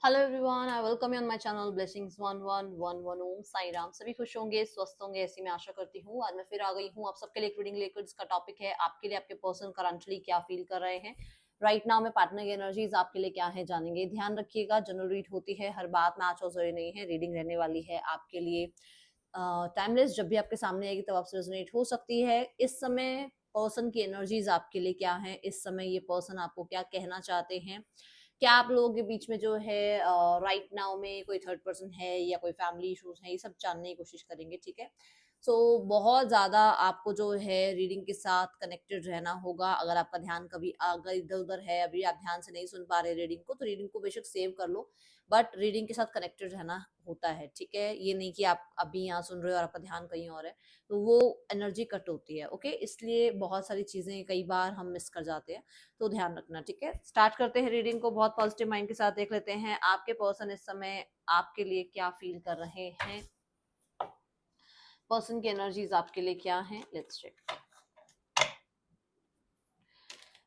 Hello everyone, I welcome you on my channel blessings 1111 ओम साई राम। सभी खुश होंगे, स्वस्थ होंगे, ऐसी मैं आशा करती हूँ। आज मैं फिर आ गई हूँ आप सबके लिए एक रीडिंग लेकर, जिसका टॉपिक है आपके लिए आपके पर्सन करंटली क्या फील कर रहे हैं राइट नाउ में। पार्टनर की एनर्जीज आपके लिए क्या है जानेंगे। ध्यान रखिएगा, जनरल रीड होती है, हर बात मैच और जरूरी नहीं है। रीडिंग रहने वाली है आपके लिए टाइमलेस। जब भी आपके सामने आएगी तब आपसे रेजोनेट हो सकती है। इस समय पर्सन की एनर्जीज आपके लिए क्या है, इस समय ये पर्सन आपको क्या कहना चाहते हैं, क्या आप लोगों के बीच में जो है राइट नाउ में कोई थर्ड पर्सन है या कोई फैमिली इश्यूज है, ये सब जानने की कोशिश करेंगे। ठीक है, सो बहुत ज्यादा आपको जो है रीडिंग के साथ कनेक्टेड रहना होगा। अगर आपका ध्यान कभी अगर इधर उधर है, अभी आप ध्यान से नहीं सुन पा रहे रीडिंग को, तो रीडिंग को बेशक सेव कर लो, बट रीडिंग के साथ कनेक्टेड रहना होता है। ठीक है, ये नहीं कि आप अभी यहाँ सुन रहे हो और आपका ध्यान कहीं और है, तो वो एनर्जी कट होती है। ओके, इसलिए बहुत सारी चीजें कई बार हम मिस कर जाते हैं, तो ध्यान रखना। ठीक है, स्टार्ट करते हैं रीडिंग को। बहुत पॉजिटिव माइंड के साथ देख लेते हैं आपके पर्सन इस समय आपके लिए क्या फील कर रहे हैं। पर्सन की एनर्जीज आपके लिए क्या है, let's check.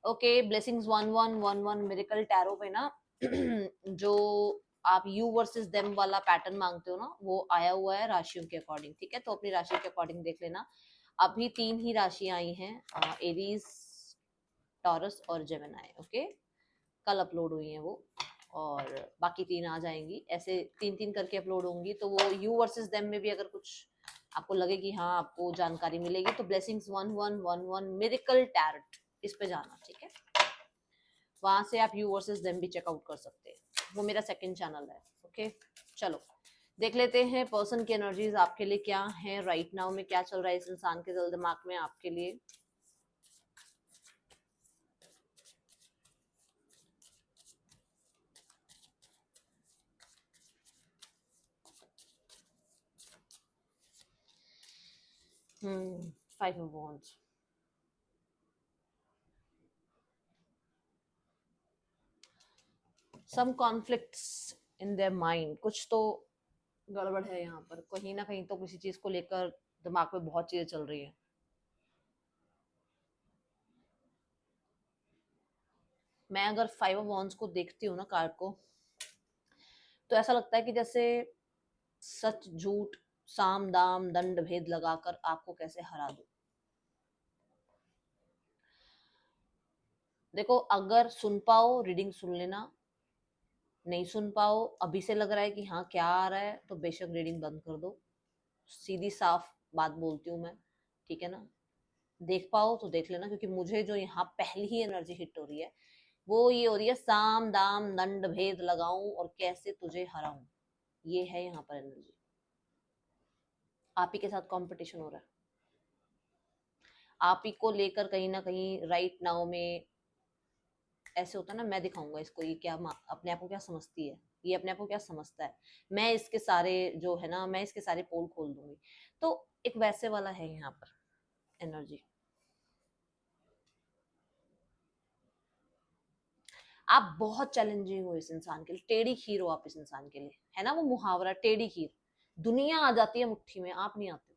Okay, blessings 1111 miracle tarot पे ना जो आप यू वर्सेस देम वाला पैटर्न मांगते हो ना, वो आया हुआ है राशियों के अकॉर्डिंग। ठीक है, तो अपनी राशि के अकॉर्डिंग देख लेना। अभी 3 ही राशि आई हैं, एरीज, टॉरस और जेमिनी। ओके, कल अपलोड हुई हैं वो, और बाकी 3 आ जाएंगी। ऐसे 3-3 करके अपलोड होंगी, तो वो यू वर्सेस देम में भी अगर कुछ आपको लगे कि हाँ आपको जानकारी मिलेगी, तो ब्लेसिंग्स 1111 मिरेकल टैरोट इस पे जाना। ठीक है, वहां से आप यू वर्सेस देम भी चेकआउट कर सकते हैं, वो मेरा सेकंड चैनल है। ओके, चलो देख लेते हैं पर्सन की एनर्जीज आपके लिए क्या है राइट नाउ में। क्या चल रहा है इस इंसान के दिल दिमाग में आपके लिए। Five of wands, some conflicts in their mind. कुछ तो गड़बड़ है यहाँ पर, कहीं ना कहीं तो किसी चीज को लेकर दिमाग में बहुत चीजें चल रही है। मैं अगर फाइव ऑफ वॉन्ड्स को देखती हूँ ना कार्ड को, तो ऐसा लगता है कि जैसे सच झूठ, साम दाम दंड भेद लगाकर आपको कैसे हरा दूं। देखो, अगर सुन पाओ रीडिंग सुन लेना, नहीं सुन पाओ, अभी से लग रहा है कि हाँ क्या आ रहा है, तो बेशक रीडिंग बंद कर दो। सीधी साफ बात बोलती हूँ मैं, ठीक है ना। देख पाओ तो देख लेना, क्योंकि मुझे जो यहाँ पहली ही एनर्जी हिट हो रही है वो ये हो रही है, साम दाम दंड भेद लगाऊं और कैसे तुझे हराऊं। ये है यहाँ पर एनर्जी। आप ही के साथ कंपटीशन हो रहा है, आप ही को लेकर कहीं ना कहीं राइट नाउ में। ऐसे होता है ना, मैं दिखाऊंगा इसको ये क्या अपने आप को क्या समझती है, ये अपने आप को क्या समझता है, मैं इसके सारे जो है ना, मैं इसके सारे पोल खोल दूंगी। तो एक वैसे वाला है यहाँ पर एनर्जी। आप बहुत चैलेंजिंग हो इस इंसान के लिए, टेढ़ी खीर हो आप इस इंसान के लिए, है ना वो मुहावरा, टेढ़ी खीर। दुनिया आ जाती है मुट्ठी में, आप नहीं आते।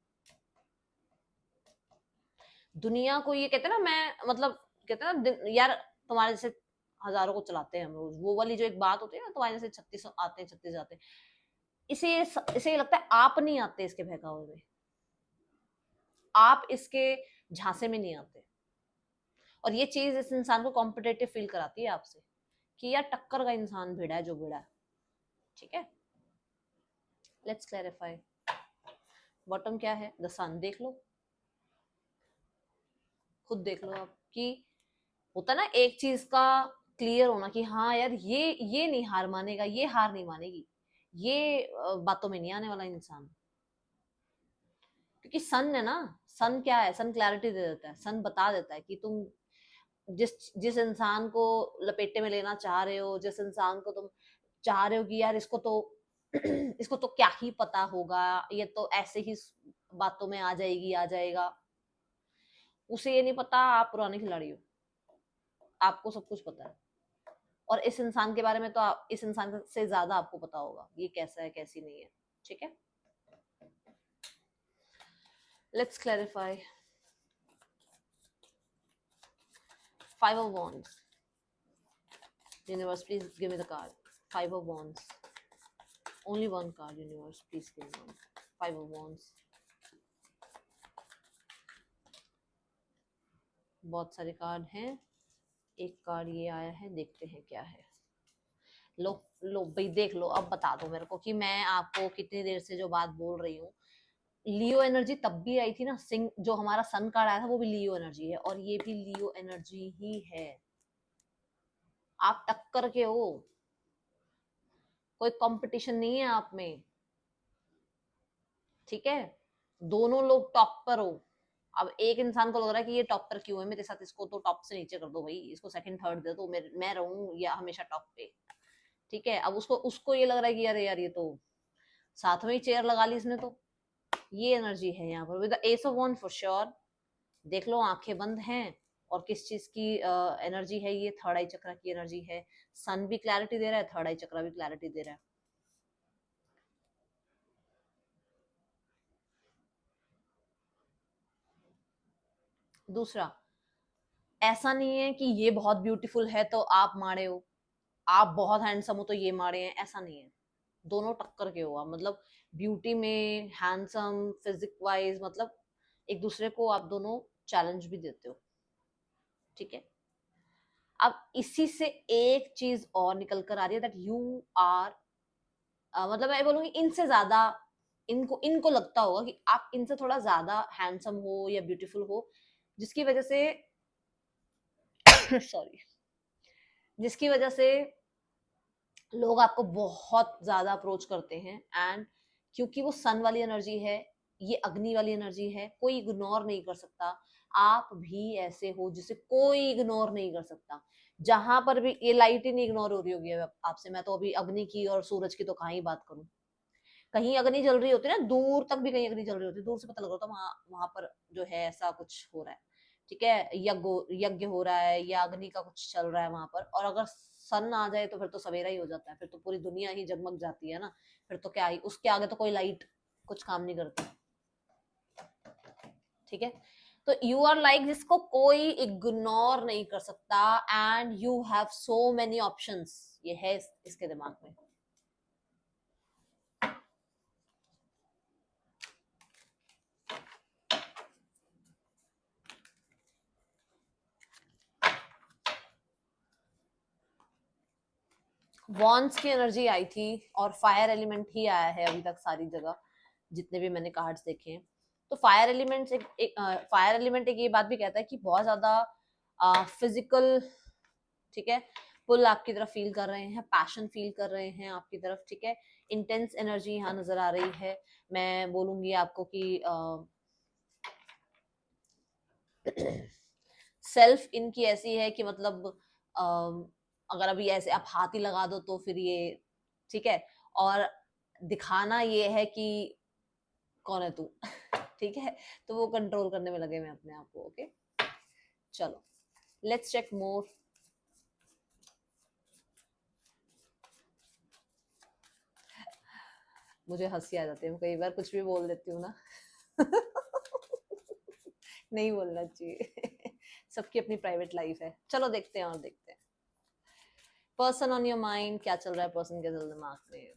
दुनिया को ये कहते हैं ना, मैं मतलब कहते हैं ना यार, तुम्हारे जैसे हजारों को चलाते हैं हम रोज, वो वाली जो एक बात होती है ना, तुम्हारे जैसे 36 आते हैं 36 जाते हैं। इसे इसे लगता है आप नहीं आते इसके बहकावे में, आप इसके झांसे में नहीं आते। और ये चीज इस इंसान को कॉम्पिटेटिव फील कराती है आपसे, कि यार टक्कर का इंसान भिड़ा है जो भिड़ा है। ठीक है, लेट्स क्लैरिफाई। बॉटम क्या है, द सन। देख लो, खुद देख लो आप, कि होता ना एक चीज का क्लियर होना कि हाँ यार ये नहीं हार मानेगा, ये हार नहीं मानेगी, ये बातों में नहीं आने वाला इंसान। क्योंकि सन है ना, सन क्या है, सन क्लैरिटी दे देता है, सन बता देता है कि तुम जिस जिस इंसान को लपेटे में लेना चाह रहे हो, जिस इंसान को तुम चाह रहे हो कि यार इसको तो इसको तो क्या ही पता होगा, ये तो ऐसे ही बातों में आ जाएगी आ जाएगा, उसे ये नहीं पता आप पुराने खिलाड़ी हो, आपको सब कुछ पता है। और इस इंसान के बारे में तो इस इंसान से ज्यादा आपको पता होगा ये कैसा है कैसी नहीं है। ठीक है, let's clarify. Five of wands, universe please give me the card. Five of wands, only one card universe, please give one. Five of wands, बहुत सारे कार्ड हैं, एक कार्ड ये आया है, देखते हैं क्या है। लो लो भाई देख लो, अब बता दो मेरे को कि मैं आपको कितनी देर से जो बात बोल रही हूँ। लियो एनर्जी तब भी आई थी ना, सिंह जो हमारा सन कार्ड आया था वो भी लियो एनर्जी है, और ये भी लियो एनर्जी ही है। आप टक्कर के हो, कोई कंपटीशन नहीं है आप में, ठीक है, दोनों लोग टॉप पर हो। अब एक इंसान को लग रहा है कि ये टॉप पर क्यों है मेरे साथ, इसको तो टॉप से नीचे कर दो भाई, इसको सेकंड थर्ड दे दो, मैं रहूं या हमेशा टॉप पे, ठीक है। अब उसको उसको ये लग रहा है कि अरे यार ये तो साथ में ही चेयर लगा ली इसने, तो ये एनर्जी है यहाँ पर with the ace of wand for sure. देख लो आंखें बंद हैं, और किस चीज की एनर्जी है ये, थर्ड आई चक्र की एनर्जी है। सन भी क्लैरिटी दे रहा है, थर्ड आई चक्र भी क्लैरिटी दे रहा है। दूसरा, ऐसा नहीं है कि ये बहुत ब्यूटीफुल है तो आप माड़े हो, आप बहुत हैंडसम हो तो ये माड़े हैं, ऐसा नहीं है। दोनों टक्कर के हो आप, मतलब ब्यूटी में, हैंडसम, फिजिक वाइज, मतलब एक दूसरे को आप दोनों चैलेंज भी देते हो, ठीक है। अब इसी से एक चीज और निकल कर आ रही है, दैट यू आर, मतलब मैं बोलूंगी इनसे ज्यादा, इनको इनको लगता होगा कि आप इनसे थोड़ा ज्यादा हैंडसम हो या ब्यूटीफुल हो, जिसकी वजह से सॉरी, जिसकी वजह से लोग आपको बहुत ज्यादा अप्रोच करते हैं। एंड क्योंकि वो सन वाली एनर्जी है, ये अग्नि वाली एनर्जी है, कोई इग्नोर नहीं कर सकता। आप भी ऐसे हो जिसे कोई इग्नोर नहीं कर सकता, जहां पर भी ये लाइट ही नहीं इग्नोर हो रही होगी आपसे। मैं तो अभी अग्नि की और सूरज की तो कहाँ ही बात करूं, कहीं अग्नि जल रही होती है ना, दूर तक भी कहीं अग्नि जल रही होती है, दूर से पता लग रहा था वहां वहां पर जो है ऐसा कुछ हो रहा है, ठीक है, यज्ञ हो रहा है या अग्नि का कुछ चल रहा है वहां पर। और अगर सन आ जाए तो फिर तो सवेरा ही हो जाता है, फिर तो पूरी दुनिया ही जगमग जाती है ना, फिर तो क्या ही, उसके आगे तो कोई लाइट कुछ काम नहीं करती, ठीक है। तो यू आर लाइक जिसको कोई इग्नोर नहीं कर सकता, and you have so many options, ये है इसके दिमाग में। वॉन्स की एनर्जी आई थी, और फायर एलिमेंट ही आया है अभी तक सारी जगह जितने भी मैंने कार्ड्स देखे हैं। तो फायर एलिमेंट फायर एलिमेंट एक ये बात भी कहता है कि बहुत ज्यादा फिजिकल, ठीक है, पुल आपकी तरफ फील कर रहे हैं, पैशन फील कर रहे हैं आपकी तरफ, ठीक है। इंटेंस एनर्जी यहाँ नजर आ रही है। मैं बोलूंगी आपको कि सेल्फ इनकी ऐसी है कि मतलब अगर अभी ऐसे आप हाथ ही लगा दो तो फिर ये, ठीक है, और दिखाना ये है कि कौन है तू ठीक है, तो वो कंट्रोल करने में लगे हुए अपने आप को। ओके, चलो लेट्स चेक मोर। मुझे हंसी आ जाती है, कई बार कुछ भी बोल देती हूँ ना नहीं बोलना चाहिए सबकी अपनी प्राइवेट लाइफ है। चलो देखते हैं और देखते हैं पर्सन ऑन योर माइंड, क्या चल रहा है पर्सन के दिमाग में।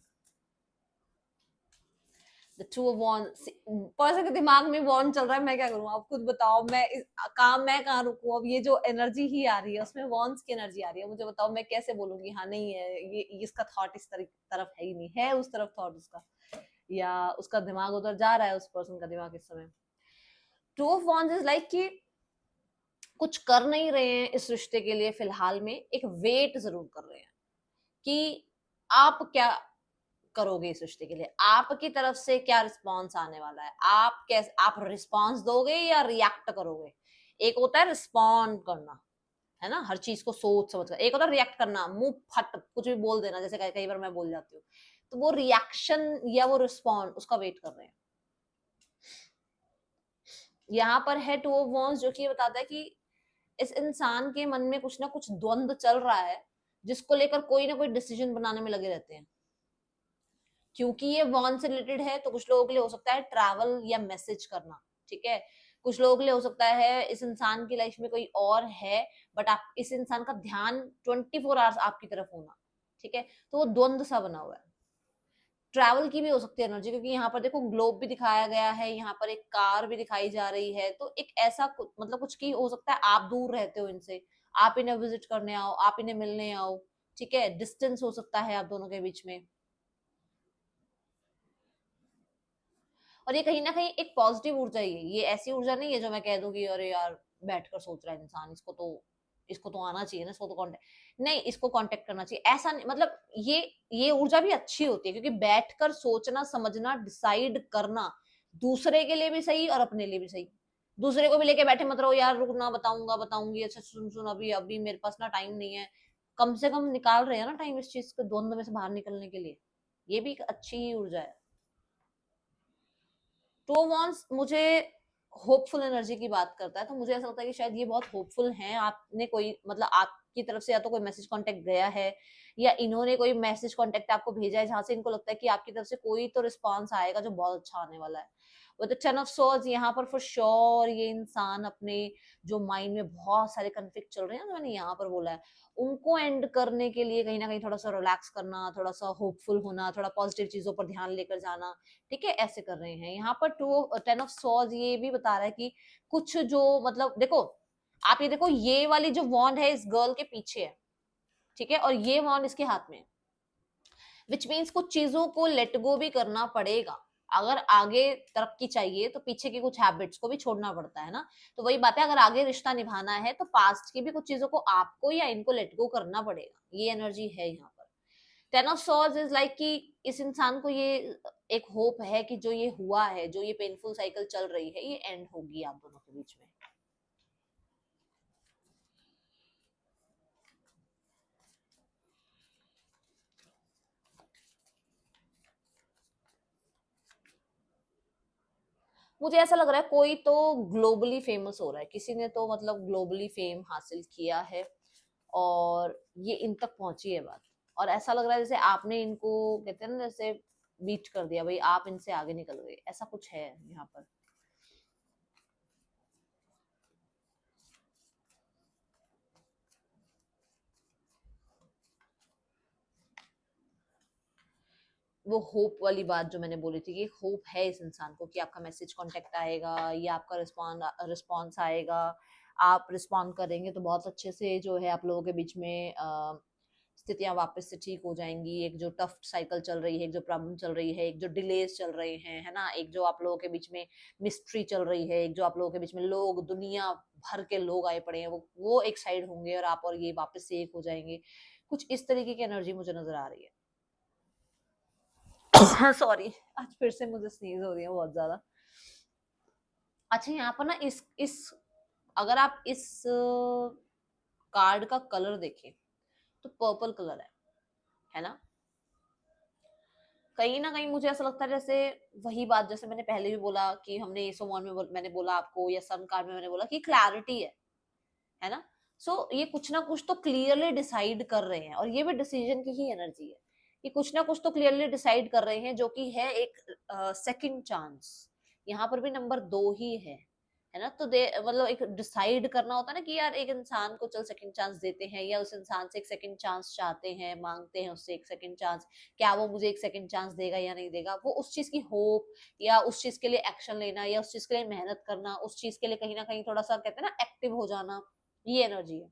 The two of wands, person के दिमाग में वॉन्ड चल रहा है, मैं क्या करूँ, आप खुद बताओ। मैं कहाँ रुकूं, अब ये जो एनर्जी ही आ रही है उसमें वॉन्ड्स की एनर्जी आ रही है, मुझे बताओ मैं कैसे बोलूंगी हाँ नहीं है ये इसका थॉट इस तरफ है ही नहीं है, उस तरफ थॉट उसका, या उसका दिमाग उधर जा रहा है, उस पर्सन का दिमाग इस समय। Two of wands is like कि कुछ कर नहीं रहे हैं इस रिश्ते के लिए फिलहाल में, एक वेट जरूर कर रहे हैं कि आप क्या करोगे इस रिश्ते के लिए, आपकी तरफ से क्या रिस्पॉन्स आने वाला है, आप कैसे, आप रिस्पॉन्स दोगे या रिएक्ट करोगे। एक होता है रिस्पॉन्ड करना, है ना, हर चीज को सोच समझ कर, एक होता है रिएक्ट करना, मुंह फट कुछ भी बोल देना, जैसे कई बार मैं बोल जाती हूँ। तो वो रिएक्शन या वो रिस्पॉन्ड, उसका वेट कर रहे हैं। यहाँ पर है टू ऑफ वॉन्ड्स, जो कि बताता है कि इस इंसान के मन में कुछ ना कुछ द्वंद्व चल रहा है, जिसको लेकर कोई ना कोई डिसीजन बनाने में लगे रहते हैं। क्योंकि ये वॉन से रिलेटेड है तो कुछ लोगों के लिए हो सकता है ट्रैवल या मैसेज करना, ठीक है। कुछ लोगों के लिए हो सकता है इस इंसान की लाइफ में कोई और है, बट आप इस इंसान का ध्यान 24 आवर्स आपकी तरफ होना, ठीक है, तो वो द्वंद सा बना हुआ है। ट्रैवल की भी हो सकती है एनर्जी, क्योंकि यहाँ पर देखो ग्लोब भी दिखाया गया है, यहाँ पर एक कार भी दिखाई जा रही है, तो एक ऐसा मतलब कुछ की हो सकता है आप दूर रहते हो इनसे, आप इन्हें विजिट करने आओ, आप इन्हें मिलने आओ, ठीक है, डिस्टेंस हो सकता है आप दोनों के बीच में। और ये कहीं ना कहीं एक पॉजिटिव ऊर्जा ही है, ये ऐसी ऊर्जा नहीं है जो मैं कह दूं कि अरे यार बैठकर सोच रहा है इंसान, इसको तो आना चाहिए ना, इसको तो कांटेक्ट नहीं, इसको कांटेक्ट करना चाहिए, ऐसा नहीं, मतलब ये ऊर्जा भी अच्छी होती है, क्योंकि बैठकर सोचना समझना डिसाइड करना दूसरे के लिए भी सही और अपने लिए भी सही। दूसरे को भी लेके बैठे मत रहो, यार रुकना, बताऊंगा बताऊंगी, अच्छा सुन सुन, अभी अभी मेरे पास ना टाइम नहीं है। कम से कम निकाल रहे हैं ना टाइम इस चीज को द्वंद में से बाहर निकलने के लिए, ये भी एक अच्छी ही ऊर्जा है। टू वॉन्स मुझे होपफुल एनर्जी की बात करता है, तो मुझे ऐसा लगता है कि शायद ये बहुत होपफुल हैं, आपने कोई मतलब आपकी तरफ से या तो कोई मैसेज कांटेक्ट गया है, या इन्होंने कोई मैसेज कांटेक्ट आपको भेजा है जहां से इनको लगता है कि आपकी तरफ से कोई तो रिस्पॉन्स आएगा जो बहुत अच्छा आने वाला है। With the ten of swords यहाँ पर फॉर श्योर ये इंसान अपने जो माइंड में बहुत सारे कन्फ्लिक्ट चल रहे हैं, जो मैंने यहाँ पर बोला है, उनको एंड करने के लिए कहीं ना कहीं थोड़ा सा रिलैक्स करना, थोड़ा सा होपफुल होना, थोड़ा पॉजिटिव चीजों पर ध्यान लेकर जाना, ठीक है, ऐसे कर रहे हैं। यहाँ पर टू टेन ऑफ सॉर्ड्स ये भी बता रहा है कि कुछ जो मतलब देखो, आप ये देखो, ये वाली जो वॉन्ड है इस गर्ल के पीछे है, ठीक है, और ये वॉन्ड इसके हाथ में है, विच मीन्स कुछ चीजों को लेट गो भी करना पड़ेगा। अगर आगे तरक्की चाहिए तो पीछे की कुछ हैबिट्स को भी छोड़ना पड़ता है ना। तो वही बात है, अगर आगे रिश्ता निभाना है तो पास्ट की भी कुछ चीजों को आपको या इनको लेट गो करना पड़ेगा, ये एनर्जी है यहाँ पर। Ten of swords is like कि इस इंसान को ये एक होप है कि जो ये हुआ है, जो ये पेनफुल साइकिल चल रही है, ये एंड होगी आप दोनों के बीच में। मुझे ऐसा लग रहा है कोई तो ग्लोबली फेमस हो रहा है, किसी ने तो मतलब ग्लोबली फेम हासिल किया है और ये इन तक पहुंची है बात। और ऐसा लग रहा है जैसे आपने इनको कहते हैं ना, जैसे बीट कर दिया भाई, आप इनसे आगे निकल गए, ऐसा कुछ है यहाँ पर। वो होप वाली बात जो मैंने बोली थी कि होप है इस इंसान को कि आपका मैसेज कांटेक्ट आएगा या आपका रिस्पॉन्स आएगा, आप रिस्पॉन्ड करेंगे तो बहुत अच्छे से जो है आप लोगों के बीच में स्थितियां वापस से ठीक हो जाएंगी। एक जो टफ साइकिल चल रही है, एक जो प्रॉब्लम चल रही है, एक जो डिलेज चल रहे हैं, है ना, एक जो आप लोगों के बीच में मिस्ट्री चल रही है, एक जो आप लोगों के बीच में लोग दुनिया भर के लोग आए पड़े हैं, वो एक साइड होंगे और आप और ये वापस से एक हो जाएंगे। कुछ इस तरीके की एनर्जी मुझे नजर आ रही है। सॉरी, आज फिर से मुझे स्नीज हो रही है बहुत ज्यादा। अच्छा, यहाँ पर ना इस अगर आप इस कार्ड का कलर देखें तो पर्पल कलर है ना। कहीं ना कहीं मुझे ऐसा लगता है जैसे वही बात जैसे मैंने पहले भी बोला कि हमने सोमवार में मैंने बोला आपको, या सन कार्ड में मैंने बोला कि क्लैरिटी है ना। सो ये कुछ ना कुछ तो क्लियरली डिसाइड कर रहे हैं, और ये भी डिसीजन की ही एनर्जी है कि कुछ ना कुछ तो क्लियरली डिसाइड कर रहे हैं, जो कि है एक सेकंड चांस। यहाँ पर भी नंबर 2 ही है ना। तो दे मतलब एक डिसाइड करना होता है ना कि यार एक इंसान को चल सेकंड चांस देते हैं, या उस इंसान से एक सेकंड चांस चाहते हैं, मांगते हैं उससे एक सेकंड चांस, क्या वो मुझे एक सेकंड चांस देगा या नहीं देगा, वो उस चीज की होप, या उस चीज के लिए एक्शन लेना, या उस चीज के लिए मेहनत करना, उस चीज के लिए कहीं ना कहीं थोड़ा सा कहते हैं ना एक्टिव हो जाना, ये एनर्जी है।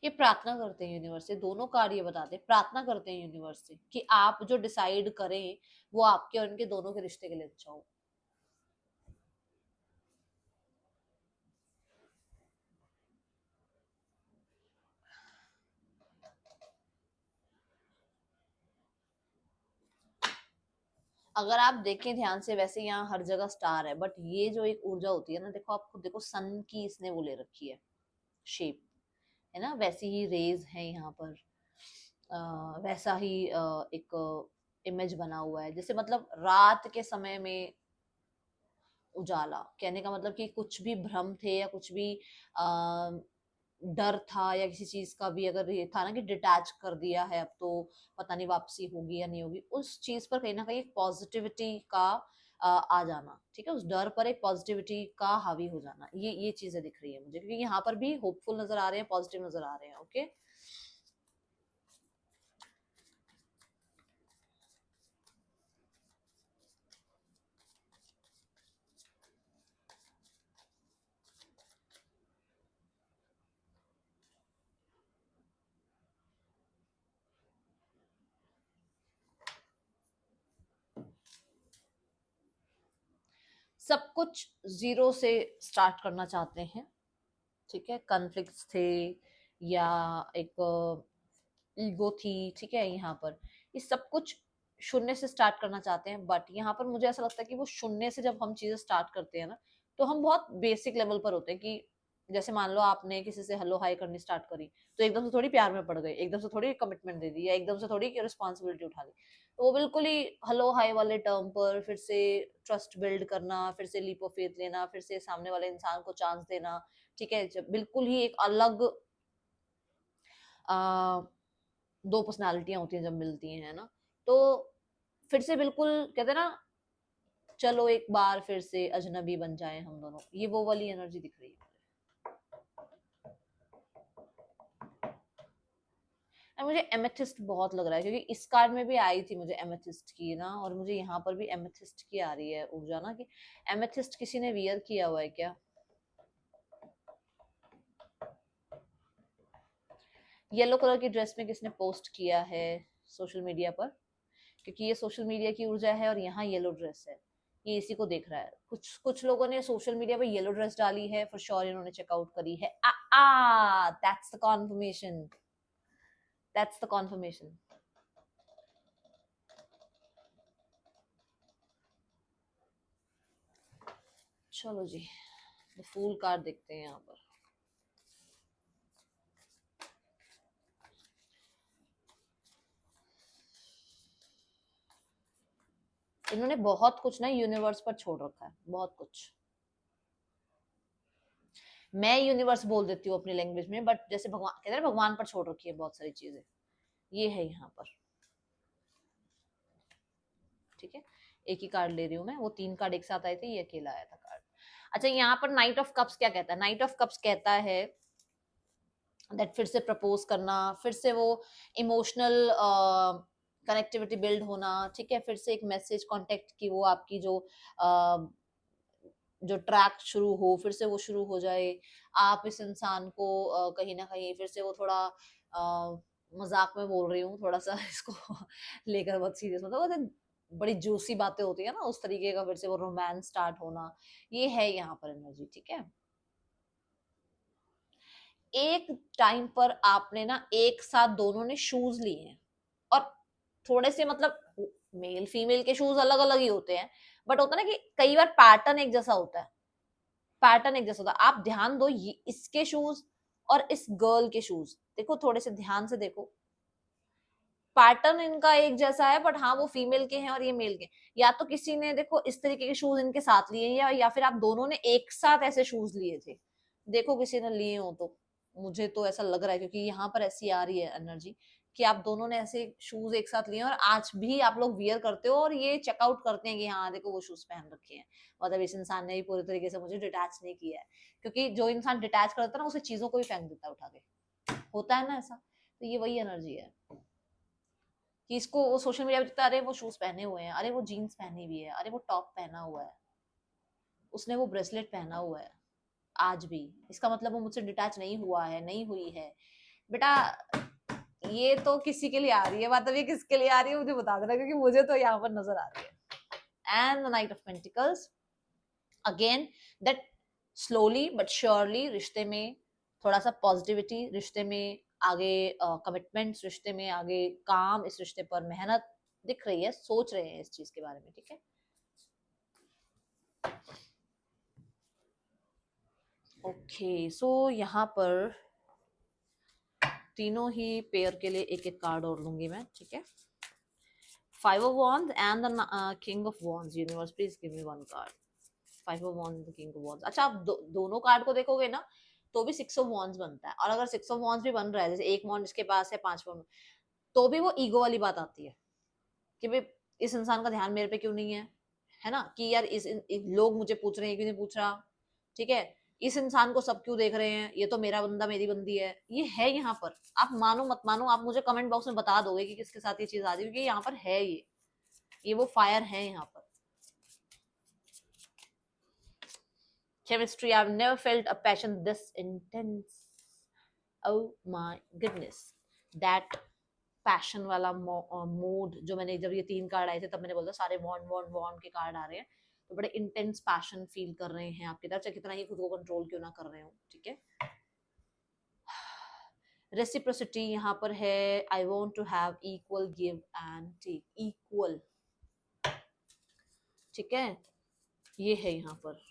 ये प्रार्थना करते हैं यूनिवर्स से, दोनों कार्य बताते हैं, प्रार्थना करते हैं यूनिवर्स से कि आप जो डिसाइड करें वो आपके और उनके दोनों के रिश्ते के लिए अच्छा हो। अगर आप देखें ध्यान से, वैसे यहाँ हर जगह स्टार है, बट ये जो एक ऊर्जा होती है ना, देखो आप खुद देखो, सन की इसने वो ले रखी है शेप, है ना, वैसी ही रेज है यहाँ पर। वैसा ही एक इमेज बना हुआ है, जैसे मतलब रात के समय में उजाला, कहने का मतलब कि कुछ भी भ्रम थे या कुछ भी आ, डर था या किसी चीज का भी अगर ये था ना कि डिटैच कर दिया है, अब तो पता नहीं वापसी होगी या नहीं होगी, उस चीज पर कहीं ना कहीं पॉजिटिविटी का आ जाना, ठीक है, उस डर पर एक पॉजिटिविटी का हावी हो जाना, ये चीजें दिख रही है मुझे, क्योंकि यहाँ पर भी होपफुल नजर आ रहे हैं, पॉजिटिव नजर आ रहे हैं। ओके, सब कुछ जीरो से स्टार्ट करना चाहते हैं, ठीक है, कॉन्फ्लिक्ट्स थे या एक ईगो थी, ठीक है, यहाँ पर ये सब कुछ शून्य से स्टार्ट करना चाहते हैं, बट यहाँ पर मुझे ऐसा लगता है कि वो शून्य से जब हम चीजें स्टार्ट करते हैं ना, तो हम बहुत बेसिक लेवल पर होते हैं कि जैसे मान लो आपने किसी से हेलो हाई करनी स्टार्ट करी, तो एकदम से थोड़ी प्यार में पड़ गए, एकदम से थोड़ी कमिटमेंट दे दी, या एकदम से थोड़ी रिस्पॉन्सिबिलिटी उठा ली, तो वो बिल्कुल ही हेलो हाई वाले टर्म पर फिर से ट्रस्ट बिल्ड करना, फिर से लीप ऑफ फेथ लेना, फिर से सामने वाले इंसान को चांस देना, ठीक है, जब बिल्कुल ही एक अलग आ, दो पर्सनालिटियां होती हैं जब मिलती हैं ना, तो फिर से बिल्कुल कहते हैं ना, चलो एक बार फिर से अजनबी बन जाएं हम दोनों, ये वो वाली एनर्जी दिख रही है। और मुझे एमेथिस्ट बहुत लग रहा है, क्योंकि इस कार्ड में भी आई थी मुझे एमेथिस्ट की ना, और मुझे यहाँ पर भी एमेथिस्ट की आ रही है ऊर्जा ना, कि एमेथिस्ट किसी ने वियर किया हुआ है क्या, येलो कलर की ड्रेस में किसने पोस्ट किया है सोशल मीडिया पर, क्योंकि ये सोशल मीडिया की ऊर्जा है और यहाँ येलो ड्रेस है, ये इसी को देख रहा है। कुछ कुछ लोगों ने सोशल मीडिया पे येलो ड्रेस डाली है, फॉर श्योर इन्होंने चेकआउट करी है। That's the confirmation, that's the confirmation. चलो जी, द फूल कार्ड देखते हैं यहाँ पर। इन्होंने बहुत कुछ ना यूनिवर्स पर छोड़ रखा है, बहुत कुछ। मैं यूनिवर्स बोल देती हूँ अपनी लैंग्वेज में, बट जैसे भगवान कहते हैं भगवान पर छोड़ रखी है बहुत सारी चीजें, ये है यहाँ पर, ठीक है। एक ही कार्ड ले रही हूँ मैं, वो 3 कार्ड एक साथ आए थे, ये अकेला आया था कार्ड। अच्छा, यहाँ पर नाइट ऑफ कप्स क्या कहता है, नाइट ऑफ कप्स कहता है दैट फिर से प्रपोज करना, फिर से वो इमोशनल कनेक्टिविटी बिल्ड होना, ठीक है, फिर से एक मैसेज कांटेक्ट की वो आपकी जो ट्रैक शुरू हो, फिर से वो शुरू हो जाए, आप इस इंसान को कहीं ना कहीं फिर से वो थोड़ा मजाक में बोल रही हूँ थोड़ा सा इसको लेकर बहुत सीरियस, मतलब वो बड़ी जूसी बातें होती है ना, उस तरीके का फिर से वो रोमांस स्टार्ट होना, ये है यहाँ पर एनर्जी, ठीक है। एक टाइम पर आपने ना एक साथ दोनों ने शूज लिए हैं, और थोड़े से मतलब मेल फीमेल के शूज अलग अलग ही होते हैं, बट होता है ना कि कई बार पैटर्न एक जैसा होता है, पैटर्न एक जैसा होता है, आप ध्यान दो इसके शूज और इस गर्ल के शूज देखो, थोड़े से ध्यान से देखो, पैटर्न इनका एक जैसा है, बट हाँ वो फीमेल के हैं और ये मेल के, या तो किसी ने देखो इस तरीके के शूज इनके साथ लिए, या फिर आप दोनों ने एक साथ ऐसे शूज लिए थे, देखो किसी ने लिए हो तो, मुझे तो ऐसा लग रहा है, क्योंकि यहाँ पर ऐसी आ रही है एनर्जी कि आप दोनों ने ऐसे शूज एक साथ लिए और आज भी आप लोग वियर करते हो, और ये चेकआउट करते हैं कि हाँ देखो वो शूज पहन रखे हैं, मतलब इस इंसान ने भी पूरी तरीके से मुझे डिटैच नहीं किया है, क्योंकि जो इंसान डिटैच करता है ना, उसे चीजों को भी फेंक देता है उठा के, होता है ना ऐसा, तो ये वही एनर्जी है कि इसको वो सोशल मीडिया पे दिखता है, अरे वो शूज पहने हुए हैं, अरे वो जीन्स पहनी हुई है, अरे वो टॉप पहना हुआ है, उसने वो ब्रेसलेट पहना हुआ है, आज भी, इसका मतलब वो मुझसे डिटैच नहीं हुआ है, नहीं हुई है बेटा। ये तो किसी के लिए आ रही है, मतलब ये किसके लिए आ रही है मुझे बता देना, क्योंकि मुझे तो यहाँ पर नजर आ रही है। And the knight of pentacles again, that slowly but surely रिश्ते में थोड़ा सा पॉजिटिविटी, रिश्ते में आगे कमिटमेंट्स, रिश्ते में आगे काम, इस रिश्ते पर मेहनत दिख रही है, सोच रहे हैं इस चीज के बारे में, ठीक है। ओके, सो यहाँ पर तीनों ही पेयर के लिए एक एक कार्ड और लूंगी मैं, ठीक है। 5 of wands and the king of wands, universe please give me one card। 5 of wands, the king of wands। अच्छा, आप दोनों कार्ड को देखोगे ना, तो भी 6 of wands बनता है, और अगर 6 of wands भी बन रहा है, जैसे एक वॉन्ड इसके पास है, 5 वॉन्ड, तो भी वो ईगो वाली बात आती है कि भाई इस इंसान का ध्यान मेरे पे क्यों नहीं है, है ना, कि यार लोग मुझे पूछ रहे हैं, क्यों नहीं पूछ रहा, ठीक है, इस इंसान को सब क्यों देख रहे हैं, ये तो मेरा बंदा मेरी बंदी है, ये है यहाँ पर। आप मानो मत मानो, आप मुझे कमेंट बॉक्स में बता दोगे कि किसके साथ ये चीज आ रही है, क्योंकि यहाँ पर है ये वो फायर है यहाँ पर। Chemistry, I've never felt a passion this intense. Oh my goodness, that passion वाला मोड जो मैंने, जब ये 3 कार्ड आए थे तब मैंने बोला सारे वॉन्ड वॉन्ड वॉन्ड के कार्ड आ रहे हैं, तो बड़े इंटेंस पैशन फील कर रहे हैं आपकी तरफ, चाहे कितना ही खुद को कंट्रोल क्यों ना कर रहे हो, ठीक है। रेसिप्रोसिटी यहाँ पर है, I want to have equal give and take, equal, ठीक है, ये है यहाँ पर।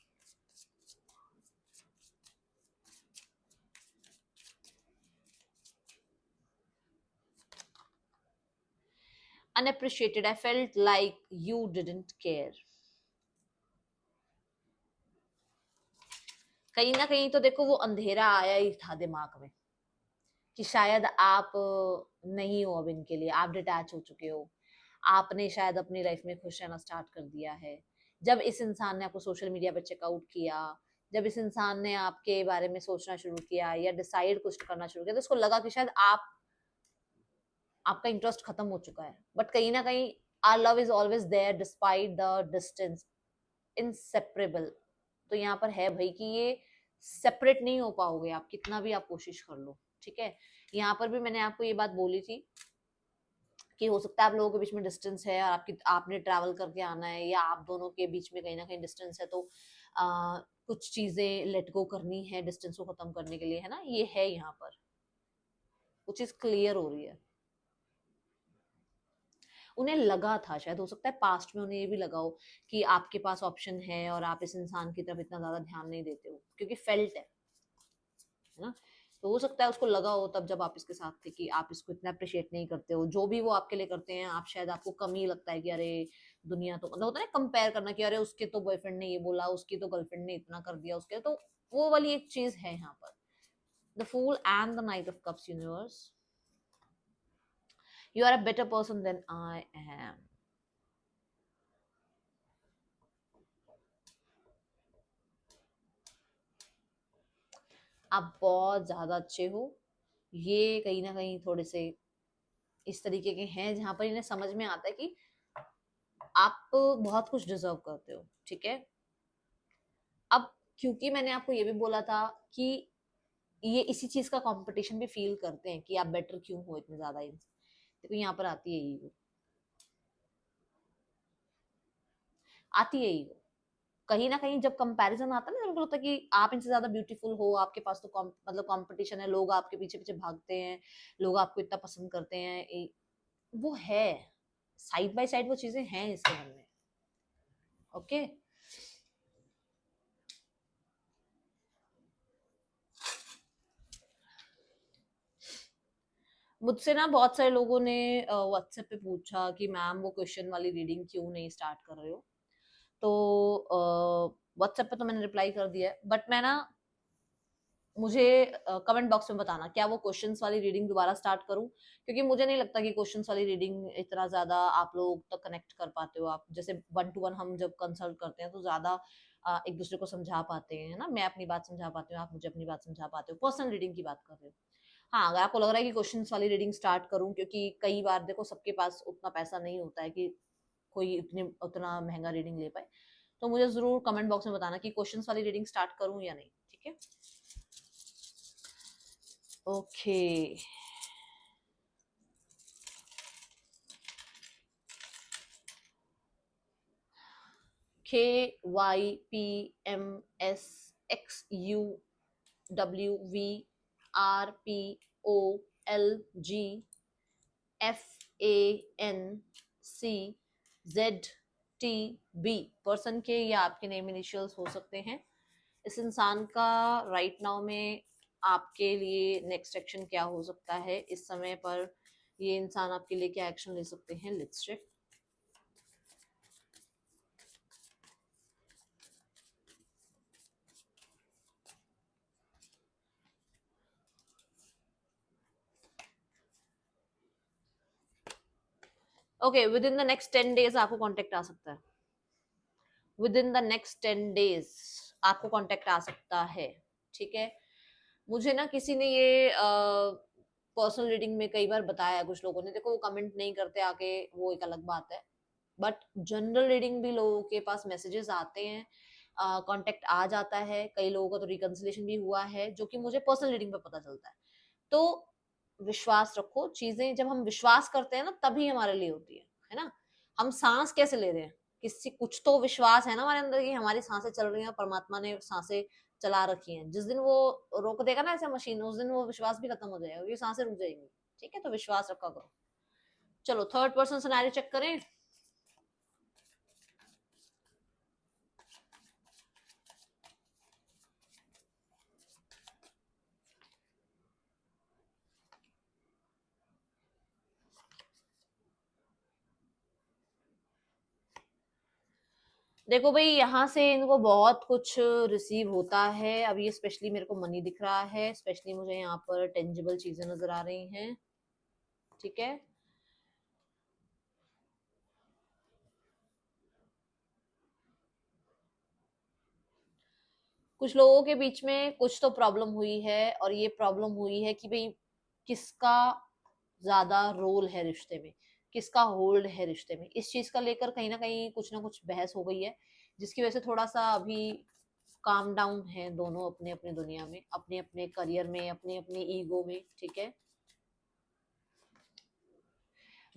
Unappreciated, I felt like you didn't care. कहीं ना कहीं तो देखो वो अंधेरा आया ही था दिमाग में कि शायद आप नहीं हो अब इनके लिए, आप डिटैच हो चुके हो, आपने शायद अपनी लाइफ में खुश रहना स्टार्ट कर दिया है। जब इस इंसान ने आपको सोशल मीडिया पर चेकआउट किया, जब इस इंसान ने आपके बारे में सोचना शुरू किया या डिसाइड कुछ करना शुरू किया, तो उसको लगा कि शायद आपका इंटरेस्ट खत्म हो चुका है। बट कहीं ना कहीं our love is always there despite the distance, inseparable. तो यहाँ पर है भाई कि ये सेपरेट नहीं हो पाओगे आप, कितना भी आप कोशिश कर लो, ठीक है। यहाँ पर भी मैंने आपको ये बात बोली थी कि हो सकता है आप लोगों के बीच में डिस्टेंस है, और आपने ट्रैवल करके आना है, या आप दोनों के बीच में कहीं ना कहीं डिस्टेंस है, तो कुछ चीजें लेट गो करनी है डिस्टेंस को खत्म करने के लिए, है ना, ये है यहाँ पर वो चीज क्लियर हो रही है। उन्हें लगा था, शायद हो सकता है पास्ट में उन्हें ये भी लगा हो कि आपके पास ऑप्शन है और आप इस इंसान की तरफ इतना ज्यादा ध्यान नहीं देते हो, क्योंकि फेल्ट है ना। तो हो सकता है उसको लगा हो तब जब आप इसके साथ थे कि आप इसको इतना अप्रिशिएट नहीं करते हो, जो भी वो आपके लिए करते हैं, आप शायद आपको कम ही लगता है कि अरे दुनिया तो, मतलब होता है ना कंपेयर करना कि अरे उसके तो बॉयफ्रेंड ने ये बोला, उसकी तो गर्लफ्रेंड ने इतना कर दिया उसके, तो वो वाली एक चीज है यहाँ पर। The fool and the knight of cups, universe, you are a better person than I am. आप बहुत ज्यादा अच्छे हो, ये कहीं ना कहीं थोड़े से इस तरीके के हैं जहां पर इन्हें समझ में आता है कि आप बहुत कुछ डिजर्व करते हो, ठीक है। अब क्योंकि मैंने आपको ये भी बोला था कि ये इसी चीज का कंपटीशन भी फील करते हैं कि आप बेटर क्यों हो इतने ज्यादा इनसे, देखो यहाँ पर आती है ईगो, आती है ईगो। कहीं ना कहीं जब कंपैरिजन आता है ना, जब होता है कि आप इनसे ज्यादा ब्यूटीफुल हो, आपके पास तो मतलब कंपटीशन है, लोग आपके पीछे पीछे भागते हैं, लोग आपको इतना पसंद करते हैं, वो है साइड बाय साइड, वो चीजें हैं इसके मन में, ओके। मुझसे ना बहुत सारे लोगों ने व्हाट्सएप पे पूछा कि मैम वो क्वेश्चन वाली रीडिंग क्यों नहीं स्टार्ट कर रहे हो, तो व्हाट्सएप पे तो मैंने रिप्लाई कर दिया है, बट मैं ना, मुझे कमेंट बॉक्स में बताना क्या वो क्वेश्चंस वाली रीडिंग दोबारा स्टार्ट करूं, क्योंकि मुझे नहीं लगता कि क्वेश्चंस वाली रीडिंग इतना ज्यादा आप लोग तक कनेक्ट कर पाते हो। आप जैसे 1 to 1 हम जब कंसल्ट करते हैं तो ज्यादा एक दूसरे को समझा पाते हैं ना, मैं अपनी बात समझा पाती हूँ, आप मुझे अपनी बात समझा पाते हो, पर्सनल रीडिंग की बात कर रहे हो। हाँ, अगर आपको लग रहा है कि क्वेश्चंस वाली रीडिंग स्टार्ट करूं, क्योंकि कई बार देखो सबके पास उतना पैसा नहीं होता है कि कोई उतना महंगा रीडिंग ले पाए, तो मुझे जरूर कमेंट बॉक्स में बताना कि क्वेश्चंस वाली रीडिंग स्टार्ट करूं या नहीं, ठीक है। ओके, KYPMSXUWVRPOLG FANCZTB, पर्सन के या आपके नेम इनिशियल्स हो सकते हैं। इस इंसान का राइट नाउ में आपके लिए नेक्स्ट एक्शन क्या हो सकता है, इस समय पर ये इंसान आपके लिए क्या एक्शन ले सकते हैं, let's check. Okay, within the next 10 days आपको कॉन्टेक्ट आ सकता है, within the next 10 days आपको कांटेक्ट आ सकता है, ठीक है। मुझे ना किसी ने ये पर्सनल रीडिंग में कई बार बताया, कुछ लोगों ने, देखो वो कमेंट नहीं करते आके, वो एक अलग बात है, बट जनरल रीडिंग भी लोगों के पास मैसेजेस आते हैं, कांटेक्ट आ जाता है, कई लोगों का तो रिकंसिलेशन भी हुआ है, जो कि मुझे पर्सनल रीडिंग पे पता चलता है। तो विश्वास रखो, चीजें जब हम विश्वास करते हैं ना तभी हमारे लिए होती है ना। हम सांस कैसे ले रहे हैं, किसी कुछ तो विश्वास है ना हमारे अंदर कि हमारी सांसें चल रही हैं, परमात्मा ने सांसें चला रखी हैं। जिस दिन वो रोक देगा ना ऐसे मशीन, उस दिन वो विश्वास भी खत्म हो जाएगा, ये सांसें रुक जाएंगी, ठीक है। तो विश्वास रखा करो। चलो थर्ड पर्सन सिनेरियो चेक करें। देखो भाई, यहाँ से इनको बहुत कुछ रिसीव होता है। अब ये स्पेशली मेरे को मनी दिख रहा है, स्पेशली मुझे यहाँ पर टेंजिबल चीजें नजर आ रही हैं, ठीक है। कुछ लोगों के बीच में कुछ तो प्रॉब्लम हुई है, और ये प्रॉब्लम हुई है कि भाई किसका ज्यादा रोल है रिश्ते में, किसका होल्ड है रिश्ते में, इस चीज का लेकर कहीं ना कुछ बहस हो गई है, जिसकी वजह से थोड़ा सा अभी काम डाउन है दोनों अपने अपने दुनिया में, अपने अपने करियर में, अपने अपने ईगो में, ठीक है।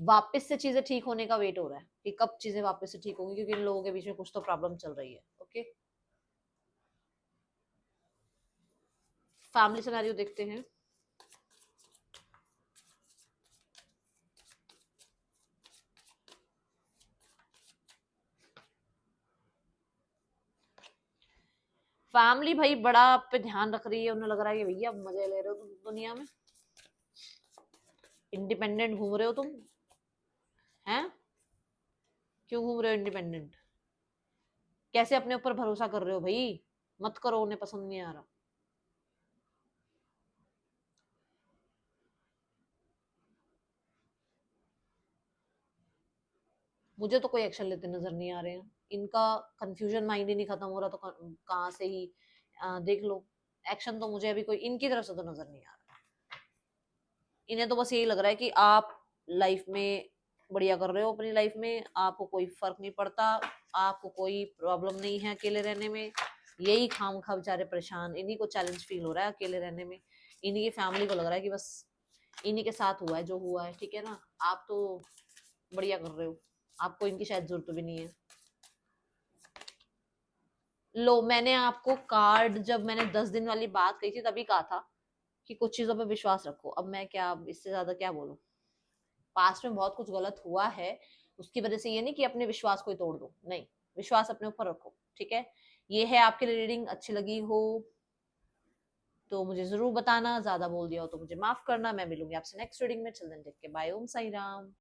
वापस से चीजें ठीक होने का वेट हो रहा है कि कब चीजें वापस से ठीक होंगी, क्योंकि इन लोगों के बीच में कुछ तो प्रॉब्लम चल रही है, ओके। फैमिली सिनेरियो देखते हैं। फैमिली भाई बड़ा आप पे ध्यान रख रही है, उन्हें लग रहा है कि भैया मजे ले रहे हो तुम दुनिया में, इंडिपेंडेंट घूम रहे हो तुम, हैं? क्यों घूम रहे हो इंडिपेंडेंट? कैसे अपने ऊपर भरोसा कर रहे हो भाई? मत करो, उन्हें पसंद नहीं आ रहा। मुझे तो कोई एक्शन लेते नजर नहीं आ रहे हैं, इनका कंफ्यूजन माइंड ही नहीं खत्म हो रहा, तो कहाँ से ही देख लो। एक्शन तो मुझे अभी कोई इनकी तरफ से तो नजर नहीं आ रहा। इन्हें तो बस यही लग रहा है कि आप लाइफ में बढ़िया कर रहे हो, अपनी लाइफ में आपको कोई फर्क नहीं पड़ता, आपको कोई प्रॉब्लम नहीं है अकेले रहने में। यही खाम खा बेचारे परेशान, इन्हीं को चैलेंज फील हो रहा है अकेले रहने में। इन्हीं की फैमिली को लग रहा है कि बस इन्हीं के साथ हुआ है जो हुआ है, ठीक है ना। आप तो बढ़िया कर रहे हो, आपको इनकी शायद जरूरत भी नहीं है। लो, मैंने आपको कार्ड, जब मैंने 10 दिन वाली बात कही थी तभी कहा था कि कुछ चीजों पर विश्वास रखो। अब मैं क्या इससे ज्यादा क्या बोलूं। पास्ट में बहुत कुछ गलत हुआ है, उसकी वजह से ये नहीं कि अपने विश्वास को ही तोड़ दो, नहीं, विश्वास अपने ऊपर रखो, ठीक है। ये है आपके लिए रीडिंग, अच्छी लगी हो तो मुझे जरूर बताना, ज्यादा बोल दिया हो तो मुझे माफ करना। मैं मिलूंगी आपसे नेक्स्ट रीडिंग में, चिल्ड्रन टेक के, बाय, ओम साई राम।